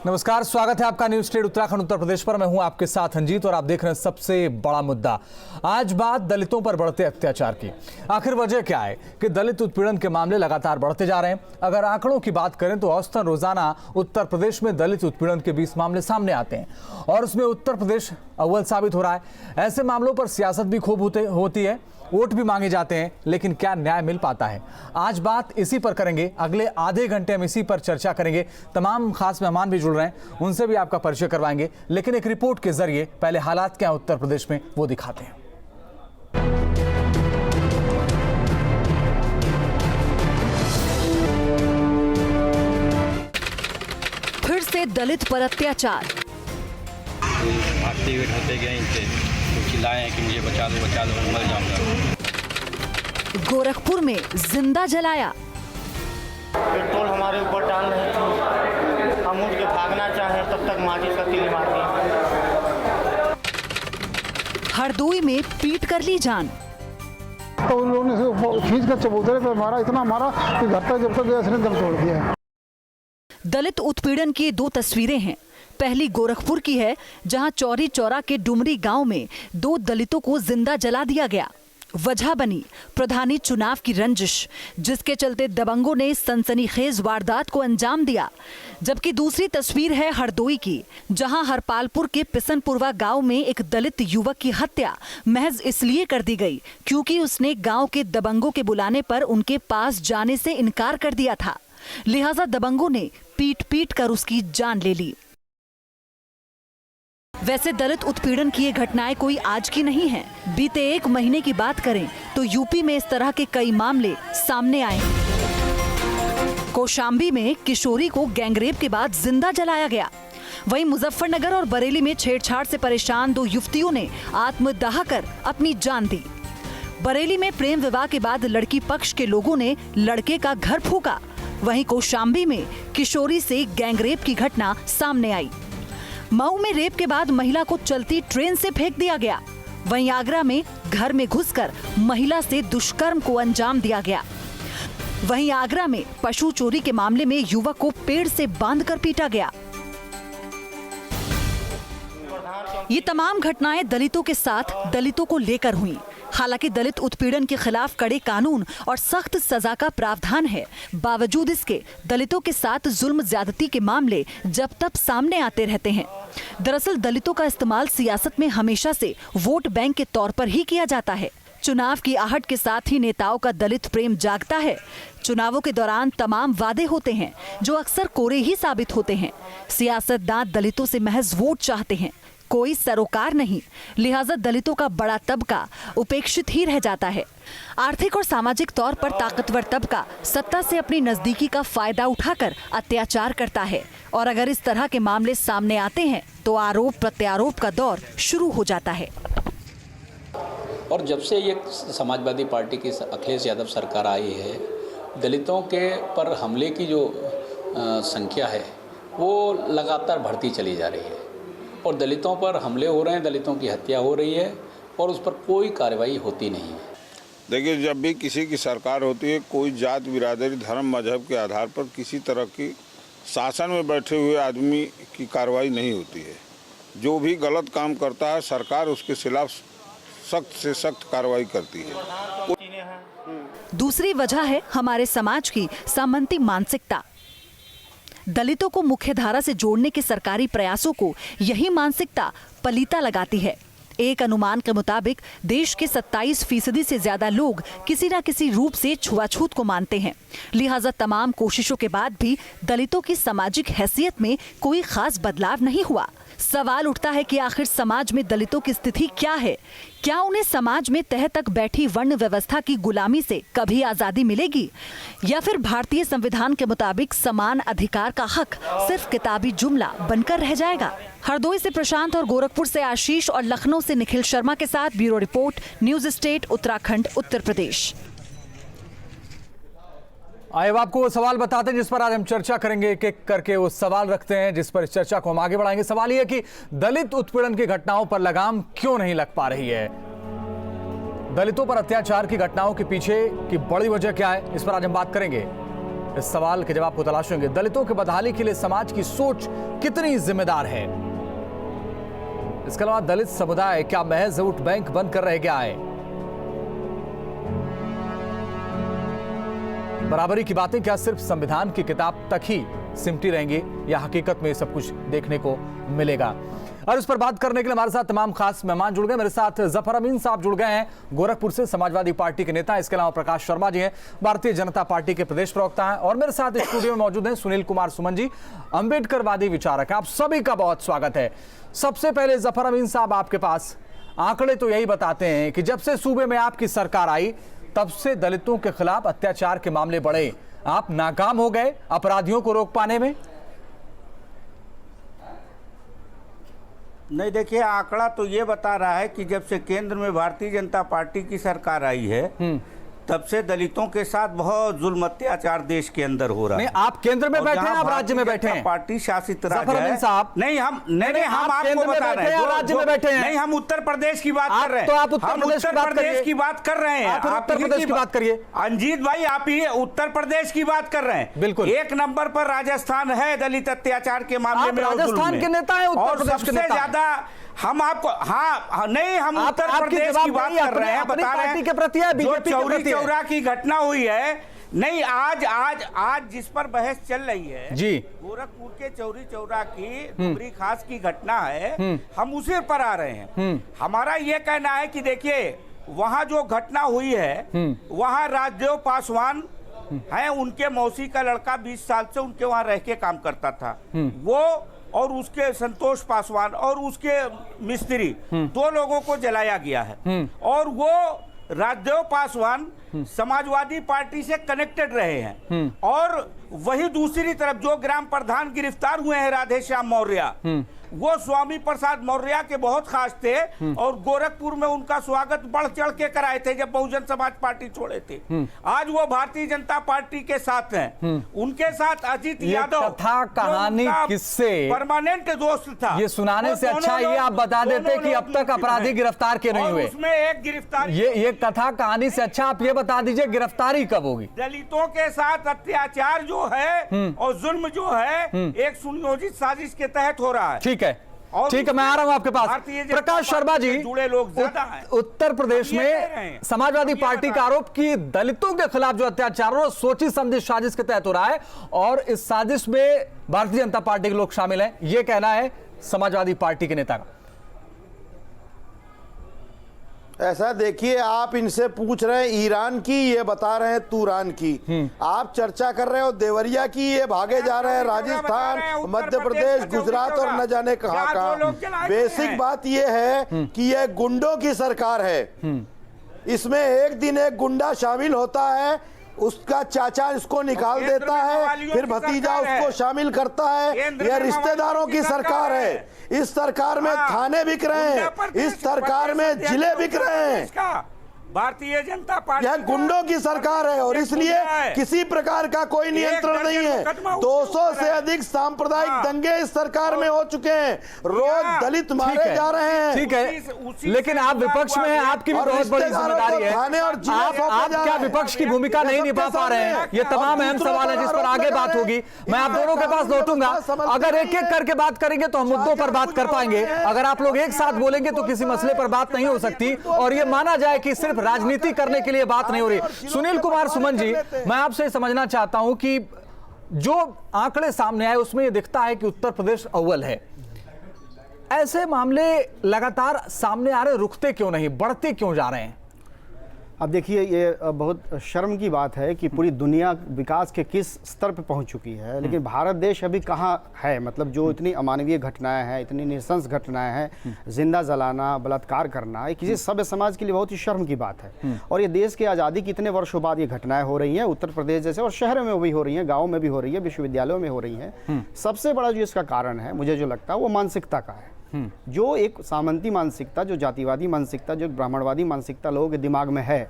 नमस्कार, स्वागत है आपका न्यूज स्टेट उत्तराखंड उत्तर प्रदेश पर। मैं हूं आपके साथ अंजीत और आप देख रहे हैं सबसे बड़ा मुद्दा। आज बात दलितों पर बढ़ते अत्याचार की। आखिर वजह क्या है कि दलित उत्पीड़न के मामले लगातार बढ़ते जा रहे हैं। अगर आंकड़ों की बात करें तो औसतन रोजाना उत्तर प्रदेश में दलित उत्पीड़न के 20 मामले सामने आते हैं और उसमें उत्तर प्रदेश अव्वल साबित हो रहा है। ऐसे मामलों पर सियासत भी खूब होती है, वोट भी मांगे जाते हैं, लेकिन क्या न्याय मिल पाता है? आज बात इसी पर करेंगे। अगले आधे घंटे हम इसी पर चर्चा करेंगे। तमाम खास मेहमान भी जुड़ रहे हैं, उनसे भी आपका परिचय करवाएंगे, लेकिन एक रिपोर्ट के जरिए पहले हालात क्या उत्तर प्रदेश में वो दिखाते हैं। फिर से दलित पर अत्याचार। भागते हुए ढलते गए इनसे, तो चिल्लाए कि मुझे बचा लो, मर जाऊंगा। गोरखपुर में जिंदा जलाया। पेट्रोल हमारे ऊपर डाल रहे थे, हम उठ के भागना चाहें तब तक माचिस का तीली मार दी। हरदोई में पीट कर ली जान। तो उन लोगों ने खींच कर चबूतरे पे मारा, इतना मारा कि घर तक जब तक गया इसने दम तोड़ दिया। दलित उत्पीड़न की दो तस्वीरें हैं। पहली गोरखपुर की है, जहां चौरी चौरा के डुमरी गांव में 2 दलितों को जिंदा जला दिया गया। वजह बनी प्रधानी चुनाव की रंजिश, जिसके चलते दबंगों ने सनसनीखेज वारदात को अंजाम दिया। जबकि दूसरी तस्वीर है हरदोई की, जहां हरपालपुर के पिसनपुरवा गांव में एक दलित युवक की हत्या महज इसलिए कर दी गई क्योंकि उसने गांव के दबंगों के बुलाने पर उनके पास जाने से इनकार कर दिया था। लिहाजा दबंगों ने पीट पीट कर उसकी जान ले ली। वैसे दलित उत्पीड़न की ये घटनाएं कोई आज की नहीं है। बीते 1 महीने की बात करें तो यूपी में इस तरह के कई मामले सामने आए। कौशाम्बी में किशोरी को गैंगरेप के बाद जिंदा जलाया गया। वहीं मुजफ्फरनगर और बरेली में छेड़छाड़ से परेशान 2 युवतियों ने आत्मदाह कर अपनी जान दी। बरेली में प्रेम विवाह के बाद लड़की पक्ष के लोगों ने लड़के का घर फूंका। वहीं कौशाम्बी में किशोरी से गैंगरेप की घटना सामने आई। मऊ में रेप के बाद महिला को चलती ट्रेन से फेंक दिया गया। वहीं आगरा में घर में घुसकर महिला से दुष्कर्म को अंजाम दिया गया। वहीं आगरा में पशु चोरी के मामले में युवक को पेड़ से बांधकर पीटा गया। ये तमाम घटनाएं दलितों के साथ दलितों को लेकर हुई। हालांकि दलित उत्पीड़न के खिलाफ कड़े कानून और सख्त सजा का प्रावधान है, बावजूद इसके दलितों के साथ जुल्म ज्यादती के मामले जब तब सामने आते रहते हैं। दरअसल दलितों का इस्तेमाल सियासत में हमेशा से वोट बैंक के तौर पर ही किया जाता है। चुनाव की आहट के साथ ही नेताओं का दलित प्रेम जागता है। चुनावों के दौरान तमाम वादे होते हैं जो अक्सर कोरे ही साबित होते हैं। सियासतदान दलितों से महज वोट चाहते हैं, कोई सरोकार नहीं। लिहाजा दलितों का बड़ा तबका उपेक्षित ही रह जाता है। आर्थिक और सामाजिक तौर पर ताकतवर तबका सत्ता से अपनी नजदीकी का फायदा उठाकर अत्याचार करता है और अगर इस तरह के मामले सामने आते हैं तो आरोप प्रत्यारोप का दौर शुरू हो जाता है। और जब से ये समाजवादी पार्टी की अखिलेश यादव सरकार आई है, दलितों के पर हमले की जो संख्या है वो लगातार बढ़ती चली जा रही है और दलितों पर हमले हो रहे हैं, दलितों की हत्या हो रही है और उस पर कोई कार्रवाई होती नहीं है। देखिए, जब भी किसी की सरकार होती है, कोई जात बिरादरी धर्म मजहब के आधार पर किसी तरह की शासन में बैठे हुए आदमी की कार्रवाई नहीं होती है। जो भी गलत काम करता है सरकार उसके खिलाफ सख्त से सख्त कार्रवाई करती है। दूसरी वजह है हमारे समाज की सामंती मानसिकता। दलितों को मुख्यधारा से जोड़ने के सरकारी प्रयासों को यही मानसिकता पलीता लगाती है। एक अनुमान के मुताबिक देश के 27% से ज्यादा लोग किसी न किसी रूप से छुआछूत को मानते हैं। लिहाजा तमाम कोशिशों के बाद भी दलितों की सामाजिक हैसियत में कोई खास बदलाव नहीं हुआ। सवाल उठता है कि आखिर समाज में दलितों की स्थिति क्या है? क्या उन्हें समाज में तह तक बैठी वर्ण व्यवस्था की गुलामी से कभी आजादी मिलेगी या फिर भारतीय संविधान के मुताबिक समान अधिकार का हक सिर्फ किताबी जुमला बनकर रह जाएगा? हरदोई से प्रशांत और गोरखपुर से आशीष और लखनऊ से निखिल शर्मा के साथ bureau report, news state Uttarakhand Uttar Pradesh. आइए आपको वो सवाल बताते हैं जिस पर आज हम चर्चा करेंगे। एक एक करके वो सवाल रखते हैं जिस पर इस चर्चा को हम आगे बढ़ाएंगे। सवाल यह कि दलित उत्पीड़न की घटनाओं पर लगाम क्यों नहीं लग पा रही है? दलितों पर अत्याचार की घटनाओं के पीछे की बड़ी वजह क्या है, इस पर आज हम बात करेंगे। इस सवाल के जवाब को तलाशेंगे। दलितों की बदहाली के लिए समाज की सोच कितनी जिम्मेदार है? इसके अलावा दलित समुदाय क्या महज वोट बैंक बनकर रह गया है? बराबरी की बातें क्या सिर्फ संविधान की किताब तक ही सिमटी रहेंगी या हकीकत में सब कुछ देखने को मिलेगा? और इस पर बात करने के लिए हमारे साथ तमाम खास मेहमान जुड़ गए। मेरे साथ जफर अमीन साहब जुड़ गए हैं, गोरखपुर से समाजवादी पार्टी के नेता। इसके अलावा प्रकाश शर्मा जी हैं, भारतीय जनता पार्टी के प्रदेश प्रवक्ता हैं। और मेरे साथ स्टूडियो में मौजूद हैं सुनील कुमार सुमन जी, अम्बेडकरवादी विचारक हैं। आप सभी का बहुत स्वागत है। सबसे पहले जफर अमीन साहब, आपके पास आंकड़े तो यही बताते हैं कि जब से सूबे में आपकी सरकार आई तब से दलितों के खिलाफ अत्याचार के मामले बढ़े। आप नाकाम हो गए अपराधियों को रोक पाने में? नहीं, देखिए, आंकड़ा तो ये बता रहा है कि जब से केंद्र में भारतीय जनता पार्टी की सरकार आई है तब से दलितों के साथ बहुत जुल्म अत्याचार देश के अंदर हो रहा है। नहीं, आप केंद्र में बैठे हैं, आप राज्य में बैठे हैं? पार्टी शासित राज्य है साहब। नहीं, हम केंद्र में बैठे हैं, राज्य में बैठे हैं? नहीं, हम उत्तर प्रदेश की बात कर रहे हैं। तो आप उत्तर प्रदेश की बात कर रहे हैं। आप उत्तर प्रदेश की बात करिए। अंजीत भाई, आप ही उत्तर प्रदेश की बात कर रहे हैं। बिल्कुल। एक नंबर पर राजस्थान है दलित अत्याचार के मामले में। राजस्थान के नेता है, उत्तर प्रदेश के नेता ज्यादा हम आपको नहीं, हम उत्तर प्रदेश की बात कर रहे हैं, बता रहे हैं के प्रति है, बीजेपी के प्रति है। चौरा की घटना हुई है। नहीं, आज जिस पर बहस चल रही है जी, गोरखपुर के चौरी चौरा की डुमरी खास की घटना है, हम उसी पर आ रहे हैं। हमारा ये कहना है कि देखिए, वहां जो घटना हुई है वहां राजदेव पासवान है, उनके मौसी का लड़का 20 साल से उनके वहां रह के काम करता था। वो और उसके संतोष पासवान और उसके मिस्त्री 2 लोगों को जलाया गया है। और वो राजदेव पासवान समाजवादी पार्टी से कनेक्टेड रहे हैं। और वही दूसरी तरफ जो ग्राम प्रधान गिरफ्तार हुए हैं राधेश्याम मौर्य, वो स्वामी प्रसाद मौर्य के बहुत खास थे और गोरखपुर में उनका स्वागत बढ़ चढ़ के कराए थे जब बहुजन समाज पार्टी छोड़े थे। आज वो भारतीय जनता पार्टी के साथ हैं। उनके साथ अजीत यादव, कथा कहानी किससे परमानेंट दोस्त था, ये सुनाने से अच्छा ये आप बता देते कि अब तक अपराधी गिरफ्तार क्यों नहीं हुए? उसमें एक गिरफ्तारी, ये कथा कहानी से अच्छा आप ये बता दीजिए गिरफ्तारी कब होगी? दलितों के साथ अत्याचार जो है और जुल्म जो है एक सुनियोजित साजिश के तहत हो रहा है। ठीक है, ठीक है, मैं आ रहा हूं आपके पास। प्रकाश शर्मा जी, जुड़े लोग ज्यादा हैं। उत्तर प्रदेश में समाजवादी पार्टी का आरोप कि दलितों के खिलाफ जो अत्याचार हो सोची समझी साजिश के तहत हो रहा है और इस साजिश में भारतीय जनता पार्टी के लोग शामिल हैं, ये कहना है समाजवादी पार्टी के नेता का। ऐसा देखिए, आप इनसे पूछ रहे हैं ईरान की, ये बता रहे हैं तुरान की। आप चर्चा कर रहे हो देवरिया की, ये भागे जा रहे हैं राजस्थान, मध्य प्रदेश, गुजरात और न जाने कहां कहां। बेसिक बात ये है कि ये गुंडों की सरकार है। इसमें एक दिन एक गुंडा शामिल होता है, उसका चाचा इसको निकाल देता है, फिर भतीजा उसको शामिल करता है। यह रिश्तेदारों की सरकार है। इस सरकार में थाने बिक रहे हैं, इस सरकार में जिले बिक रहे हैं। भारतीय जनता पार्टी यह गुंडों की सरकार है और इसलिए किसी प्रकार का कोई नियंत्रण नहीं है। 200 से अधिक सांप्रदायिक दंगे इस सरकार में हो चुके हैं। रोज दलित मारे जा रहे हैं। ठीक है, लेकिन आप विपक्ष में हैं, आपकी भी बहुत बड़ी जिम्मेदारी है। आप क्या विपक्ष की भूमिका नहीं निभा पा रहे हैं? ये तमाम अहम सवाल है जिस पर आगे बात होगी। मैं आप दोनों के पास लौटूंगा। अगर एक एक करके बात करेंगे तो हम मुद्दों पर बात कर पाएंगे। अगर आप लोग एक साथ बोलेंगे तो किसी मसले पर बात नहीं हो सकती और ये माना जाए कि सिर्फ राजनीति करने के लिए बात नहीं हो रही। सुनील कुमार सुमन जी, मैं आपसे समझना चाहता हूं कि जो आंकड़े सामने आए उसमें यह दिखता है कि उत्तर प्रदेश अव्वल है। ऐसे मामले लगातार सामने आ रहे, रुकते क्यों नहीं, बढ़ते क्यों जा रहे हैं? अब देखिए, ये बहुत शर्म की बात है कि पूरी दुनिया विकास के किस स्तर पर पहुंच चुकी है, लेकिन भारत देश अभी कहाँ है। मतलब जो इतनी अमानवीय घटनाएं हैं, इतनी नृशंस घटनाएं हैं, जिंदा जलाना, बलात्कार करना, ये किसी सभ्य समाज के लिए बहुत ही शर्म की बात है। और ये देश की आज़ादी के इतने वर्षों बाद ये घटनाएं हो रही हैं उत्तर प्रदेश जैसे, और शहरों में भी हो रही हैं, गाँव में भी हो रही है, विश्वविद्यालयों में हो रही हैं। सबसे बड़ा जो इसका कारण है, मुझे जो लगता है, वो मानसिकता का है। जो एक सामंती मानसिकता, जो जातिवादी मानसिकता, जो ब्राह्मणवादी मानसिकता लोगों के दिमाग में है,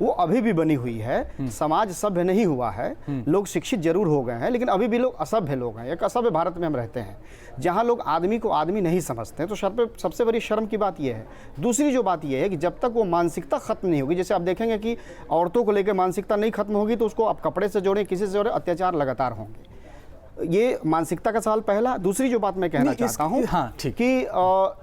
वो अभी भी बनी हुई है। समाज सभ्य नहीं हुआ है, लोग शिक्षित जरूर हो गए हैं, लेकिन अभी भी लोग असभ्य लोग हैं। एक असभ्य भारत में हम रहते हैं, जहाँ लोग आदमी को आदमी नहीं समझते हैं। तो सबसे बड़ी शर्म की बात यह है। दूसरी जो बात यह है कि जब तक वो मानसिकता खत्म नहीं होगी, जैसे आप देखेंगे कि औरतों को लेकर मानसिकता नहीं खत्म होगी तो उसको आप कपड़े से जोड़ें, किसी से जोड़ें, अत्याचार लगातार होंगे। ये मानसिकता का सवाल पहला। दूसरी जो बात मैं कहना चाहता हूँ कि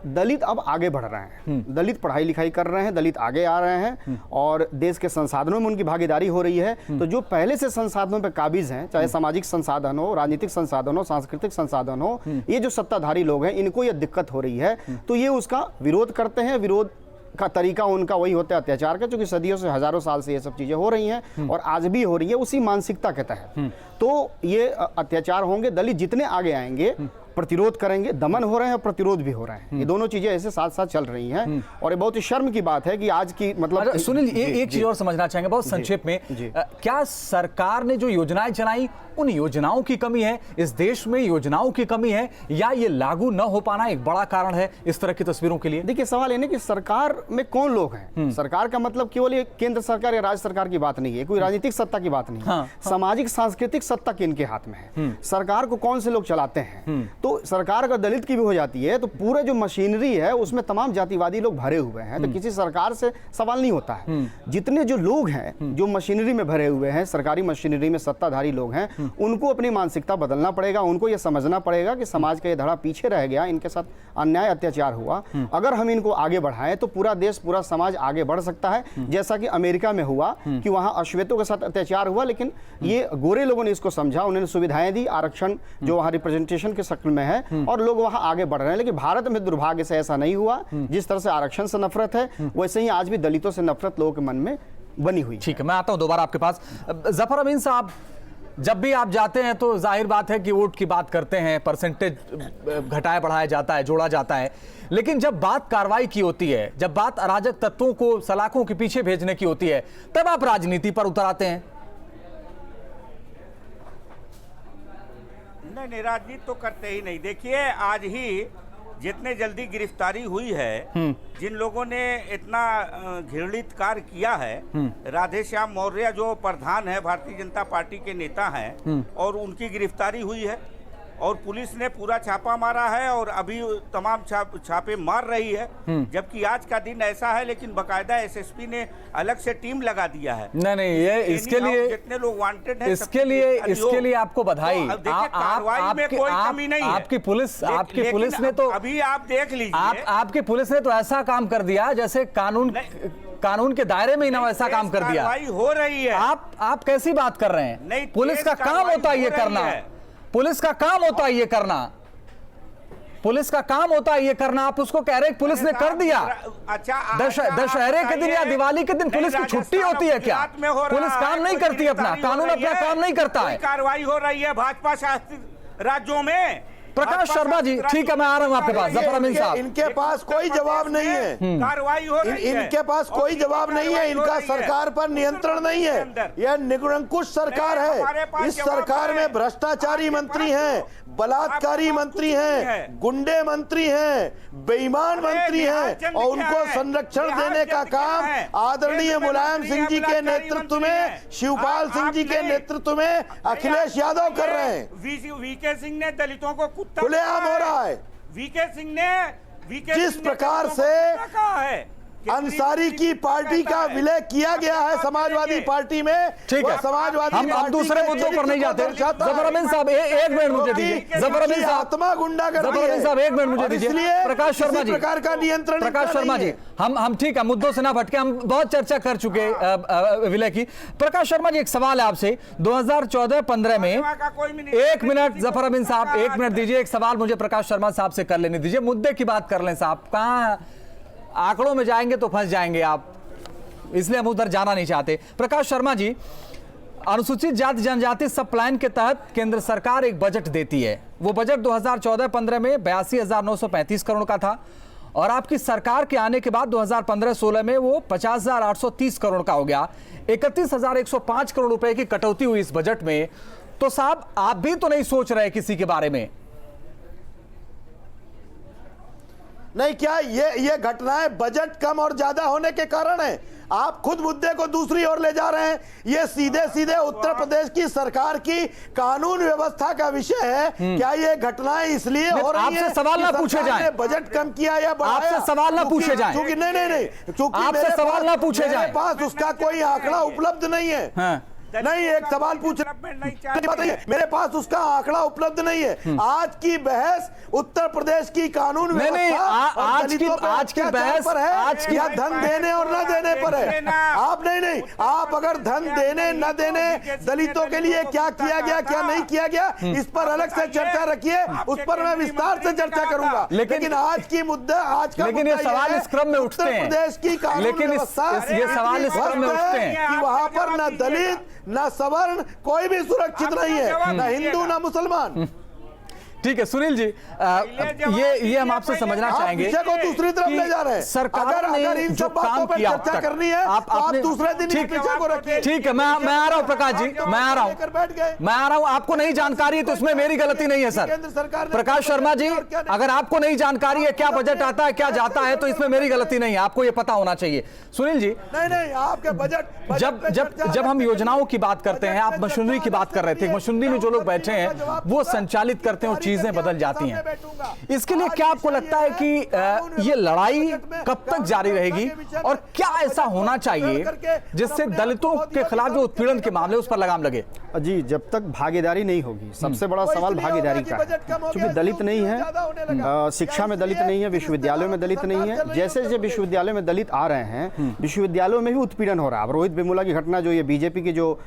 दलित अब आगे बढ़ रहे हैं, दलित पढ़ाई लिखाई कर रहे हैं, दलित आगे आ रहे हैं और देश के संसाधनों में उनकी भागीदारी हो रही है। तो जो पहले से संसाधनों पर काबिज हैं, चाहे सामाजिक संसाधन हो, राजनीतिक संसाधन हो, सांस्कृतिक संसाधन हो, ये जो सत्ताधारी लोग हैं, इनको ये दिक्कत हो रही है, तो ये उसका विरोध करते हैं। विरोध का तरीका उनका वही होता है अत्याचार का, क्योंकि सदियों से, हजारों साल से ये सब चीजें हो रही हैं और आज भी हो रही है उसी मानसिकता के तहत। तो ये अत्याचार होंगे। दलित जितने आगे आएंगे, प्रतिरोध करेंगे। दमन हो रहे हैं और प्रतिरोध भी हो रहे हैं, ये दोनों चीजें ऐसे साथ साथ चल रही हैं। और ये बहुत ही शर्म की बात है कि आज की मतलब सुनील, एक चीज और समझना चाहेंगे बहुत संक्षेप में, क्या सरकार ने जो योजनाएं चलाई उन योजनाओं की कमी है, इस देश में योजनाओं की कमी है, या ये लागू न हो पाना एक बड़ा कारण है इस तरह की तस्वीरों के लिए? देखिए, सवाल ये नहीं कि सरकार में कौन लोग हैं। सरकार का मतलब केवल ये केंद्र सरकार या राज्य सरकार की बात नहीं है, कोई राजनीतिक सत्ता की बात नहीं है। सामाजिक सांस्कृतिक सत्ता किनके हाथ में है, सरकार को कौन से लोग चलाते हैं। तो सरकार अगर दलित की भी हो जाती है तो पूरे जो मशीनरी है उसमें तमाम जातिवादी लोग भरे हुए हैं, तो किसी सरकार से सवाल नहीं होता है। जितने जो लोग हैं जो मशीनरी में भरे हुए हैं, सरकारी मशीनरी में सत्ताधारी लोग हैं, उनको अपनी मानसिकता बदलना पड़ेगा। उनको यह समझना पड़ेगा कि समाज का ये धड़ा पीछे रह गया, इनके साथ अन्याय अत्याचार हुआ। अगर हम इनको आगे बढ़ाएं तो पूरा देश, पूरा समाज आगे बढ़ सकता है, जैसा कि अमेरिका में हुआ कि वहां अश्वेतों के साथ अत्याचार हुआ, लेकिन ये गोरे लोगों ने इसको समझा, उन्होंने सुविधाएं दी, आरक्षण जो वहां रिप्रेजेंटेशन के शक्ल में है, और लोग वहां आगे बढ़ रहे हैं। लेकिन भारत में दुर्भाग्य से ऐसा नहीं हुआ। जिस तरह से आरक्षण से नफरत है, वैसे ही आज भी दलितों से नफरत लोगों के मन में बनी हुई। ठीक है, मैं आता हूं दोबारा आपके पास। जफर अमीन साहब, जब भी आप जाते हैं तो जाहिर बात है कि वोट की बात करते हैं, परसेंटेज घटाया बढ़ाया जाता है, जोड़ा जाता है, लेकिन जब बात कार्रवाई की होती है, जब बात अराजक तत्वों को सलाखों के पीछे भेजने की होती है, तब आप राजनीति पर उतर आते हैं। नहीं, राजनीति तो करते ही नहीं। देखिए, आज ही जितने जल्दी गिरफ्तारी हुई है, जिन लोगों ने इतना घृणित कार्य किया है, राधेश्याम मौर्य जो प्रधान है, भारतीय जनता पार्टी के नेता हैं, और उनकी गिरफ्तारी हुई है और पुलिस ने पूरा छापा मारा है और अभी तमाम छापे मार रही है। जबकि आज का दिन ऐसा है, लेकिन बकायदा एसएसपी ने अलग से टीम लगा दिया है। नहीं, ये इसके लिए जितने लोग वांटेड हैं, इसके लिए आपको बधाई। कार्रवाई में कोई कमी नहीं है। आपकी पुलिस ने तो, अभी आप देख लीजिए, आपकी पुलिस ने तो ऐसा काम कर दिया जैसे कानून के दायरे में ही ना वैसा काम कर दिया। कार्रवाई हो रही है। आप कैसी बात कर रहे हैं? नहीं, पुलिस का काम होता है ये करना, पुलिस का काम होता है ये करना, पुलिस का काम होता है ये करना। आप उसको कह रहे हैं पुलिस ने कर दिया। अच्छा, दशहरे के दिन या दिवाली के दिन पुलिस की छुट्टी होती है क्या? पुलिस काम नहीं करती अपना, कानून अपना काम नहीं करता है। कार्रवाई हो रही है भाजपा शासित राज्यों में। प्रकाश शर्मा जी, ठीक है, मैं आ रहा हूं आपके पास। जफर अमीन साहब, इनके पास कोई जवाब नहीं है, कार्रवाई हो रही है, इनके पास कोई जवाब नहीं है, इनका सरकार पर नियंत्रण नहीं है। यह निरंकुश सरकार है। इस सरकार में भ्रष्टाचारी मंत्री हैं, बलात्कारी मंत्री हैं, गुंडे मंत्री हैं, बेईमान मंत्री हैं, और उनको संरक्षण देने का काम आदरणीय मुलायम सिंह जी के नेतृत्व में, शिवपाल सिंह जी के नेतृत्व में अखिलेश यादव कर रहे हैं। वीके सिंह ने दलितों को खुलेआम हो रहा है। वीके सिंह ने जिस प्रकार से अंसारी की पार्टी का विलय किया गया है समाजवादी पार्टी में, ठीक है, समाजवादी हम दूसरे मुद्दों पर नहीं जाते। जफर अमीन साहब, एक मिनट मुझे दीजिए। जफर अमीन साहब, आत्मा गुंडा कर जफर अमीन साहब, एक मिनट मुझे दीजिए। प्रकाश शर्मा जी, प्रकार का नियंत्रण, प्रकाश शर्मा जी, हम ठीक है, मुद्दों से ना भटके, हम बहुत चर्चा कर चुके विलय की। प्रकाश शर्मा जी, एक सवाल है आपसे। 2014-15 में, एक मिनट जफर अमीन साहब, एक मिनट दीजिए, एक सवाल मुझे प्रकाश शर्मा साहब से कर लेने दीजिए। मुद्दे की बात कर लें साहब, कहाँ आंकड़ों में जाएंगे तो फंस जाएंगे आप, इसलिए हम उधर जाना नहीं चाहते। प्रकाश शर्मा जी, अनुसूचित जाति जनजाति सब प्लान के तहत केंद्र सरकार एक बजट देती है। वो बजट 2014-15 में 82,935 करोड़ का था, और आपकी सरकार के आने के बाद 2015-16 में वो 50,830 करोड़ का हो गया। 31,105 करोड़ रुपए की कटौती हुई इस बजट में। तो साहब, आप भी तो नहीं सोच रहे किसी के बारे में? नहीं, क्या ये घटनाएं बजट कम और ज्यादा होने के कारण है? आप खुद मुद्दे को दूसरी ओर ले जा रहे हैं। ये सीधे सीधे उत्तर प्रदेश की सरकार की कानून व्यवस्था का विषय है। क्या ये घटनाएं इसलिए हो रही हैं? आपसे सवाल ना पूछे जाएं। बजट कम किया या बढ़ाया? आपसे सवाल ना पूछे जाएं। क्योंकि नहीं, क्योंकि आपसे सवाल ना पूछे जाएं। मेरे पास उसका कोई आंकड़ा उपलब्ध नहीं है। हाँ। नहीं, एक सवाल पूछ रहे, मेरे पास उसका आंकड़ा उपलब्ध नहीं है। आज की बहस उत्तर प्रदेश की कानून व्यवस्था आज की बहस पर है, आज की या धन देने और न देने पर है। आप नहीं, आप अगर धन देने न देने, दलितों के लिए क्या किया गया क्या नहीं किया गया, इस पर अलग से चर्चा रखिए, उस पर मैं विस्तार से चर्चा करूंगा। लेकिन आज की मुद्दा, आज का लेकिन ये सवाल इस क्रम में उठते हैं, उत्तर प्रदेश की कानून लेकिन ये सवाल इस क्रम में उठते हैं कि वहां पर न दलित न सवर्ण कोई भी सुरक्षित नहीं है, न हिंदू न मुसलमान। ठीक है सुनील जी, ये हम आपसे समझना चाहेंगे को दूसरी तरफ ले जा रहे हैं। सरकार ने इन जो सब बातों काम पर किया चर्चा करनी है, आप दूसरे दिन इस पीछे को रखिए। ठीक है, मैं आ रहा हूं प्रकाश जी, मैं आ रहा हूं। आपको नहीं जानकारी है तो इसमें मेरी गलती नहीं है सर। प्रकाश शर्मा जी, अगर आपको नहीं जानकारी है क्या बजट आता है क्या जाता है तो इसमें मेरी गलती नहीं है, आपको ये पता होना चाहिए। सुनील जी, नहीं, आपके बजट जब हम योजनाओं की बात करते हैं, आप मशीनरी की बात कर रहे थे, मशीनरी में जो लोग बैठे हैं वो संचालित करते हैं और चीजें बदल जाती हैं। इसके लिए क्या आपको लगता है कि ये लड़ाई कब तक जारी रहेगी और क्या ऐसा होना चाहिए जिससे दलितों के खिलाफ जो उत्पीड़न के मामले उस पर लगाम लगे? जी, जब तक भागीदारी नहीं होगी, सबसे बड़ा सवाल भागीदारी का है। क्योंकि दलित नहीं है, शिक्षा में दलित नहीं है, विश्वविद्यालयों में दलित नहीं है। जैसे जैसे विश्वविद्यालयों में दलित आ रहे हैं, विश्वविद्यालयों में भी उत्पीड़न हो रहा है। अब रोहित वेमुला की घटना, जो ये बीजेपी के जो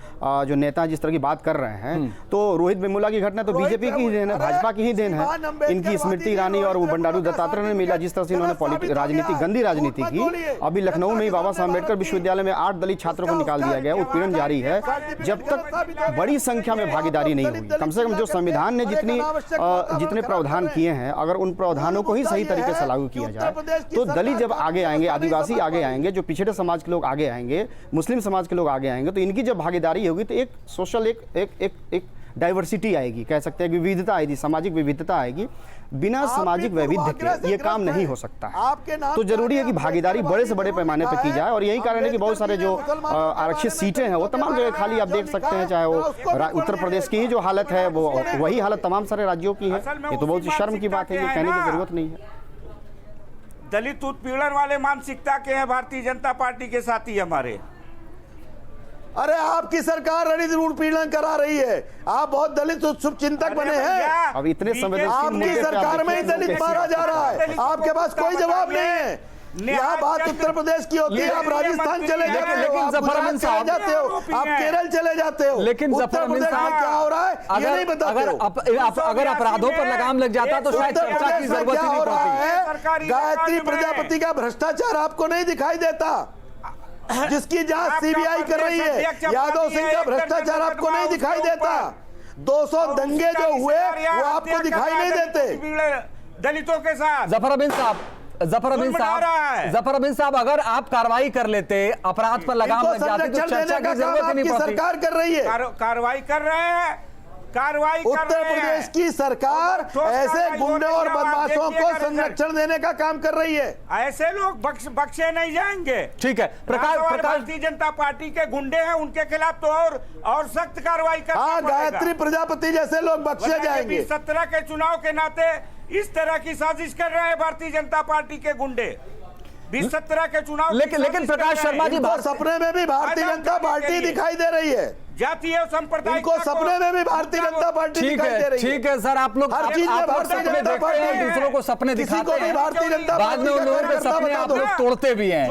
नेता जिस तरह की बात कर रहे हैं, तो रोहित वेमुला की घटना तो बीजेपी की ही देन है, भाजपा की ही देन है। इनकी स्मृति ईरानी और वो बंडारू दत्तात्रेय ने मिला, जिस तरह से इन्होंने राजनीति, गंदी राजनीति की। अभी लखनऊ में बाबा साहब अम्बेडकर विश्वविद्यालय में 8 दलित छात्रों को निकाल दिया गया, उत्पीड़न जारी है। जब तक बड़ी संख्या में भागीदारी नहीं होगी, कम से कम जो संविधान ने जितने प्रावधान किए हैं, अगर उन प्रावधानों को ही सही तरीके से लागू किया जाए तो दलित जब आगे आएंगे, आदिवासी आगे आएंगे, जो पिछड़े समाज के लोग आगे आएंगे, मुस्लिम समाज के लोग आगे आएंगे, तो इनकी जब भागीदारी होगी तो एक सोशल एक डाइवर्सिटी आएगी, कह सकते हैं विविधता आएगी, सामाजिक विविधता आएगी। बिना सामाजिक वैविध्य के ये काम नहीं हो सकता है। तो जरूरी है कि भागीदारी बड़े से बड़े पैमाने पर की जाए, और यही कारण है कि बहुत सारे जो आरक्षित सीटें हैं वो तमाम जगह खाली आप देख सकते हैं। चाहे वो उत्तर प्रदेश की ही जो हालत है वो वही हालत तमाम सारे राज्यों की है। ये तो बहुत ही शर्म की बात है, ये कहने की जरूरत नहीं है। दलित उत्पीड़न वाले मानसिकता के हैं भारतीय जनता पार्टी के साथी हमारे। अरे आपकी सरकार दलित उत्पीड़न करा रही है, आप बहुत दलित शुभचिंतक बने हैं। अब इतने आपकी सरकार में ही दलित मारा जा रहा है, आपके पास कोई जवाब नहीं है। यह बात उत्तर प्रदेश की होती है, आप राजस्थान चले जाते हो, आप गुजरात चले जाते हो, आप केरल चले जाते हो, लेकिन उत्तर प्रदेश में क्या हो रहा है ये नहीं बताते। अगर अपराधों पर लगाम लग जाता तो शायद चर्चा की जरूरत ही नहीं पड़ती। गायत्री प्रजापति का भ्रष्टाचार आपको नहीं दिखाई देता, जिसकी जांच सीबीआई कर रही है। यादव सिंह का भ्रष्टाचार आपको नहीं दिखाई देता। 200 दंगे जो हुए वो आपको दिखाई नहीं देते दलितों के साथ। जफर अमीन साहब, अगर आप कार्रवाई कर लेते, अपराध पर लगाम लग जाती तो चर्चा की जरूरत ही नहीं पड़ती। सरकार कर रही है, कार्रवाई कर रहे हैं, कार्रवाई उत्तर प्रदेश की सरकार ऐसे गुंडों और बदमाशों को संरक्षण देने का काम कर रही है। ऐसे लोग बख्शे नहीं जाएंगे। ठीक है, प्रकाश भारतीय जनता पार्टी के गुंडे हैं, उनके खिलाफ तो और सख्त कार्रवाई करना पड़ेगा। गायत्री प्रजापति जैसे लोग बख्शे जाएंगे। 17 के चुनाव के नाते इस तरह की साजिश कर रहे हैं भारतीय जनता पार्टी के गुंडे। 2017 के चुनाव, लेकिन प्रकाश शर्मा जी, सपने में भी भारतीय जनता पार्टी दिखाई दे रही है। जातीय संप्रदाय को सपने में भी भारतीय जनता पार्टी दिखाई दे रही है। ठीक है सर, आप लोग सपने देखते हैं, दूसरों को सपने दिखाते हैं, बाद में उन लोगों के सपने आप लोग तोड़ते भी हैं।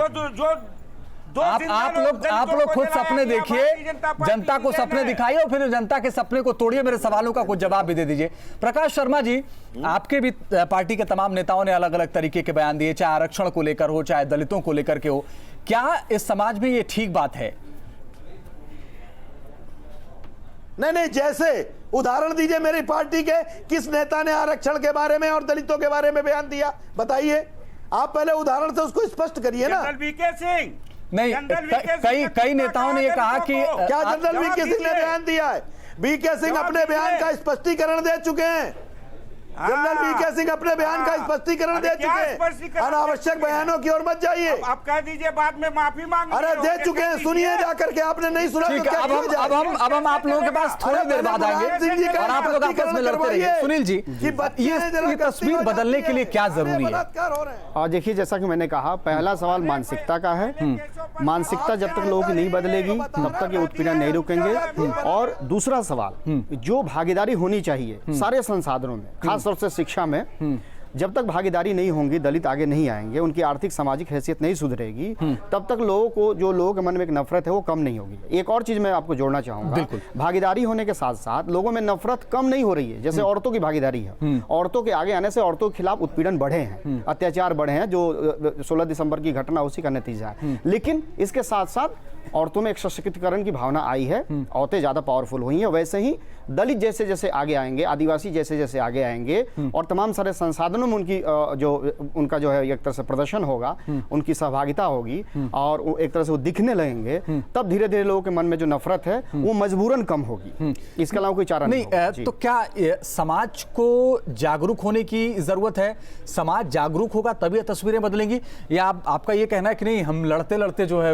आप लोग खुद सपने देखिए, जनता को सपने दिखाइए और फिर जनता के सपने को तोड़िए। मेरे सवालों का कुछ जवाब भी दे दीजिए। प्रकाश शर्मा जी, आपके भी पार्टी के तमाम नेताओं ने अलग अलग तरीके के बयान दिए, चाहे आरक्षण को लेकर हो, चाहे दलितों को लेकर के हो। क्या इस समाज में ये ठीक बात है? नहीं, जैसे उदाहरण दीजिए मेरी पार्टी के किस नेता ने आरक्षण के बारे में और दलितों के बारे में बयान दिया, बताइए। आप पहले उदाहरण से उसको स्पष्ट करिए ना। वीके सिंह नहीं, कई नेताओं ने ये कहा कि क्या जनरल वीके सिंह ने बयान दिया है? वीके सिंह अपने बयान का स्पष्टीकरण दे चुके हैं। जनरल वीके सिंह अपने बयान का स्पष्टीकरण दे चुके हैं, अनावश्यक बयानों की ओर मत जाइए। अब कह दीजिए बाद में माफी मांग। अरे दे चुके हैं, सुनिए जाकर के, आपने नहीं सुना तो क्या किया जाए? अब हम आप लोगों के पास थोड़ी देर बाद आएंगे और आप लोग आपस में लड़ते रहिए। सुनील जी, ये तस्वीर बदलने के लिए क्या जरूरी है? और देखिए, जैसा कि मैंने कहा, पहला सवाल मानसिकता का है। मानसिकता जब तक लोगों की नहीं बदलेगी तब तक ये उत्पीड़न नहीं रुकेंगे। और दूसरा सवाल, जो भागीदारी होनी चाहिए सारे संसाधनों में, खास तौर से शिक्षा में, जब तक भागीदारी नहीं होंगी, दलित आगे नहीं आएंगे, उनकी आर्थिक सामाजिक हैसियत नहीं सुधरेगी, तब तक लोगों को, जो लोगों के मन में एक नफरत है वो कम नहीं होगी। एक और चीज मैं आपको जोड़ना चाहूंगा, भागीदारी होने के साथ साथ लोगों में नफरत कम नहीं हो रही है। जैसे औरतों की भागीदारी है, औरतों के आगे आने से औरतों के खिलाफ उत्पीड़न बढ़े हैं, अत्याचार बढ़े हैं, जो 16 दिसंबर की घटना उसी का नतीजा है। लेकिन इसके साथ साथ औरतों में एक सशक्तिकरण की भावना आई है, औरतें ज्यादा पावरफुल हुई हैं। वैसे ही दलित जैसे जैसे आगे आएंगे, आदिवासी जैसे जैसे आगे आएंगे और तमाम सारे संसाधनों में उनका जो है एक तरह से प्रदर्शन होगा, उनकी सहभागिता होगी और एक तरह से वो दिखने लगेंगे, तब धीरे धीरे लोगों के मन में जो नफरत है वो मजबूरन कम होगी। इसके अलावा कोई चारा नहीं। तो क्या समाज को जागरूक होने की जरूरत है? समाज जागरूक होगा तभी ये तस्वीरें बदलेंगी, या आपका ये कहना है कि नहीं, हम लड़ते लड़ते जो है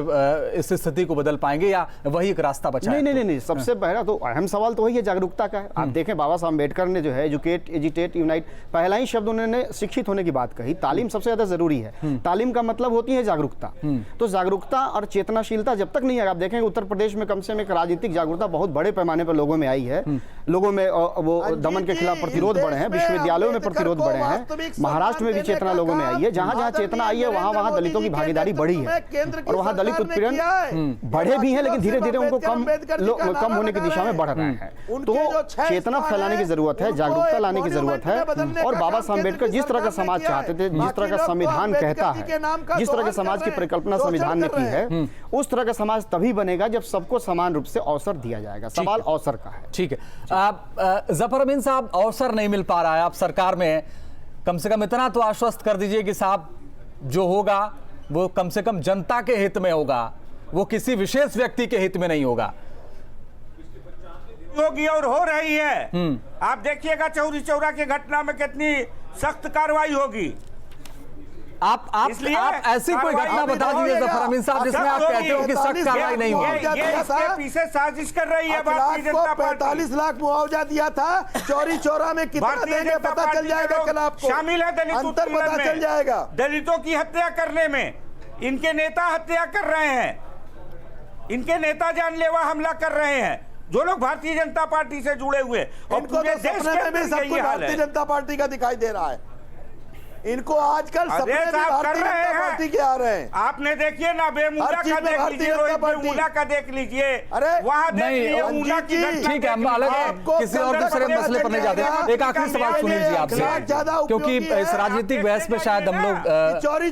इस स्थिति को बदल पाएंगे, या वही एक रास्ता बचा है? नहीं, सबसे पहला तो अहम सवाल तो वही है, जागरूकता का है। आप देखें, बाबा साहब अम्बेडकर ने जो है एजुकेट, एजिटेट, यूनाइट, पहला ही शब्द उन्होंने शिक्षित होने की बात कही। तालीम सबसे ज्यादा जरूरी है। तालीम का मतलब होती है जागरूकता। तो जागरूकता और चेतनाशीलता जब तक नहीं है, आप देखेंगे उत्तर प्रदेश में कम से कम एक राजनीतिक जागरूकता बहुत बड़े पैमाने पर लोगों में आई है। लोगों में वो दमन के खिलाफ प्रतिरोध बढ़े हैं, विश्वविद्यालयों में प्रतिरोध बढ़े हैं, महाराष्ट्र में भी चेतना लोगों में आई है। जहां जहां चेतना आई है वहां दलितों की भागीदारी बढ़ी है और वहां दलित उत्पीड़न बढ़े भी हैं, लेकिन धीरे धीरे उनको कम होने की दिशा में बढ़ रहे हैं। तो चेतना फैलाने की जरूरत है, जागरूकता लाने की जरूरत है। और बाबा साहब अम्बेडकर जिस तरह का समाज चाहते थे, जिस तरह का संविधान कहता है, जिस तरह के समाज की परिकल्पना संविधान ने की है, उस तरह का समाज तभी बनेगा जब सबको समान रूप से अवसर दिया जाएगा। सवाल अवसर का है। ठीक है, जफर अमीन साहब, अवसर नहीं मिल पा रहा है, आप सरकार में कम से कम इतना तो आश्वस्त कर दीजिए कि साहब जो होगा वो कम से कम जनता के हित में होगा, वो किसी विशेष व्यक्ति के हित में नहीं होगा। होगी और हो रही है। आप देखिएगा चौरी चौरा की घटना में कितनी सख्त कार्रवाई होगी। आप ऐसी कोई घटना बता दीजिए जफर अमीन साहब जिसमें आप कहते हो कि सख्त कार्रवाई नहीं होगी। इसके पीछे साजिश कर रही है भारतीय जनता पार्टी। 45 लाख मुआवजा दिया था, चौरी चौरा में कितना देंगे पता चल जाएगा कल आपको। शामिल है दलित अंतर पता चल जाएगा। दलितों की हत्या करने में इनके नेता हत्या कर रहे हैं, इनके नेता जानलेवा हमला कर रहे हैं, जो लोग भारतीय जनता पार्टी से जुड़े हुए। और इनको तो सपने में भी सब कुछ भारतीय जनता पार्टी का दिखाई दे रहा है। इनको आजकल सपने भी भारतीय जनता पार्टी के आ रहे हैं। आपने देखिए ना, बेमूला का देख लीजिए, बेमूला का देख लीजिए, अरे वहाँ नहीं। ठीक है, हम अलग किसी और दूसरे मसले पर नहीं जाते। एक आखिरी सवाल सुनील जी आपसे, क्योंकि इस राजनीतिक बहस में शायद हम लोग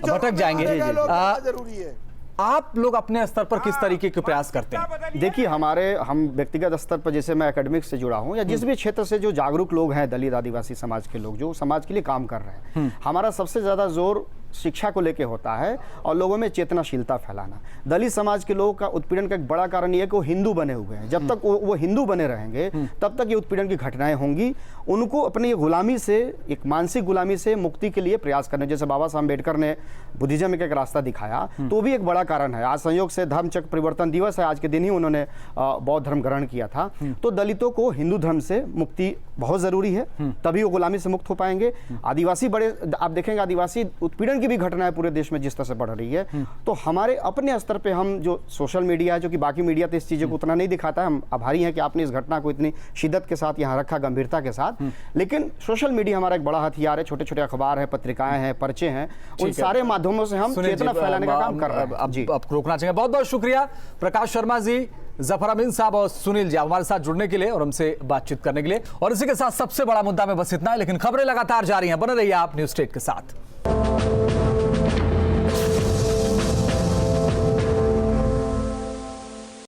भटक जाएंगे। जरूरी है, आप लोग अपने स्तर पर किस तरीके के प्रयास करते हैं? देखिए, हम व्यक्तिगत स्तर पर, जैसे मैं एकेडमिक्स से जुड़ा हूं या जिस भी क्षेत्र से जो जागरूक लोग हैं, दलित आदिवासी समाज के लोग जो समाज के लिए काम कर रहे हैं, हमारा सबसे ज्यादा जोर शिक्षा को लेके होता है और लोगों में चेतनाशीलता फैलाना। दलित समाज के लोगों का उत्पीड़न का एक बड़ा कारण यह है कि वो हिंदू बने हुए हैं। जब तक वो हिंदू बने रहेंगे तब तक ये उत्पीड़न की घटनाएं होंगी। उनको अपनी गुलामी से, एक मानसिक गुलामी से मुक्ति के लिए प्रयास करने, जैसे बाबा साहब अम्बेडकर ने बुद्धिज्म का एक रास्ता दिखाया, तो भी एक बड़ा कारण है। आज संयोग से धर्मचक्र परिवर्तन दिवस है, आज के दिन ही उन्होंने बौद्ध धर्म ग्रहण किया था। तो दलितों को हिंदू धर्म से मुक्ति बहुत जरूरी है, तभी वो गुलामी से मुक्त हो पाएंगे। आदिवासी बड़े, आप देखेंगे आदिवासी उत्पीड़न की भी घटनाएं पूरे देश में जिस तरह से बढ़ रही है। तो हमारे अपने स्तर पे हम जो सोशल मीडिया है, जो कि बाकी मीडिया तो इस चीज़ों को उतना नहीं दिखाता है, हम आभारी हैं कि आपने इस घटना को इतनी शिद्दत के साथ यहाँ रखा, गंभीरता के साथ। लेकिन सोशल मीडिया हमारा एक बड़ा हथियार है। छोटे छोटे अखबार है, पत्रिकाएं हैं, पर्चे हैं, उन सारे माध्यमों से हम चेतना फैलाने का काम कर रहे हैं। जी, अब रोकना चाहिए। बहुत बहुत शुक्रिया प्रकाश शर्मा जी, जफर अमीन साहब और सुनील जी हमारे साथ जुड़ने के लिए और हमसे बातचीत करने के लिए। और इसी के साथ सबसे बड़ा मुद्दा में बस इतना है, लेकिन खबरें लगातार जारी हैं। बने रहिए आप न्यूज़ स्टेट के साथ।